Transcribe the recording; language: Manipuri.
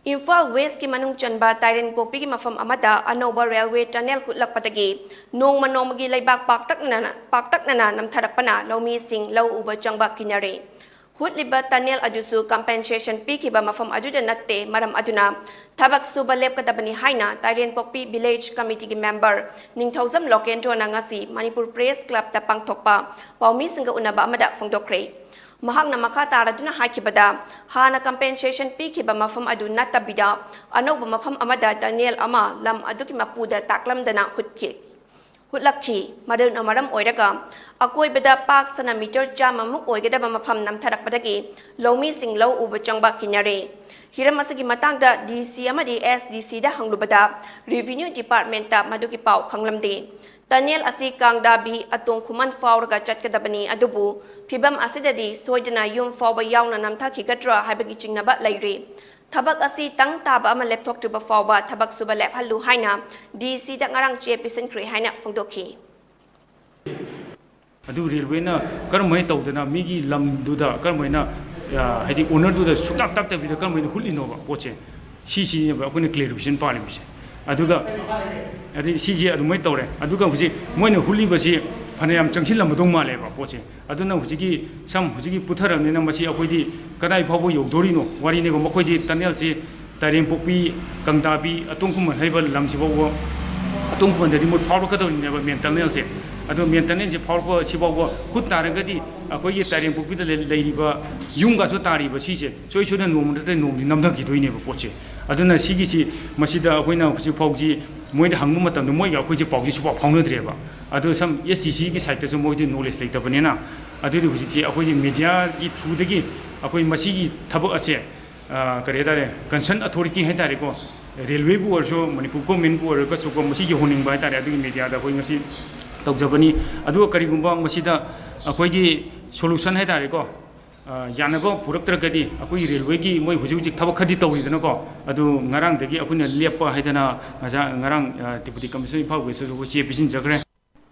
Imphal West ki manung chanba Tairen Pokpi ki mafam amada Anova Railway Tunnel hutlakpatagi nong manomagi laibak paktak nana namtharakpana Lomi Singh Lau Uba Changba Kinare Hutliba Tunnel adusu compensation pikiba mafam aduda natte maram aduna Tabak suba lep kadabani haina Tairen Pokpi Village Committee ki member Ningthauzam Lokento na ngasi Manipur Press Club ta pangthokpa Paumi Singha unaba amada phongdokre Mahang na makataraduna hakibada hana compensation pikiba mafam adu natabida anoba mafam amada Daniel ama lam aduki mapuda taklamdana hutlakhi madun amaram oiraga akoi beda pak sana meter chamamuk oigedaba mafam namtharakpadagi Lomi Singh Lau Uba Changba Kinare Hiram asagi matangda DC amadi SDC da hanglubada Revenue Department ta maduki pau khanglamde Daniel asi kangdabi atong kuman fauraga chatkadabani adubu Pibam asidadi soidana yum fawba yauna namthaki gadra haibagi chingnaba laire Tabak asi tang taba ama laptop tuba fawba tabak suba lap halu haina DC da ngarang chepisen kri haina phongdokhi Adu railway na karmai tawdana migi lamduda karmaina hadi owner duda sutak tak tabida karmaina hulinova poche si ba akone clarification pali bise aduga adi si adumai tawre aduga huji moina huli basi Panayam Changsil Lamadong Maleva, Poche. Aduna Hujiki, some Hujiki Putara, Namasi Akodi, Kadai Pabo Dorino, Warino, Mokodi, Tanelsi, Tarim Popi, Kandabi, Atunkum, Hebel, Lamsibo, Atunkum, the remote power cutter never meant Tanelsi. I don't mean Tanelsi, Power, Chibawa, Hutaragadi, Akoy, Tarim Popi, the lady, Yunga Sotari, but she said, so you shouldn't know the Namaki to never Poche. Aduna Sigisi, Masida, Wina, Hujipoji, Moy Hangumata, the Moya, which Pogi, Pound Driver. Ado some STC ki site so moi knowledge like tabanena adu du ji akoi media ki through de ki akoi masi ki thabak ase kare dare concern authority hai tare ko railway bu orso manipur government bu or ka so ko masi ki honing ba tare adu media da koi ngasi tawjabani adu kari gumba masi da akoi gi solution hai tare ko yanabo puraktra gadi akoi railway gi moi huju ji thabak khadi tawri dana ko adu ngarang de gi akoi lepa hai dana ngaja ngarang deputy commissioner pa we so ko che pisin jagre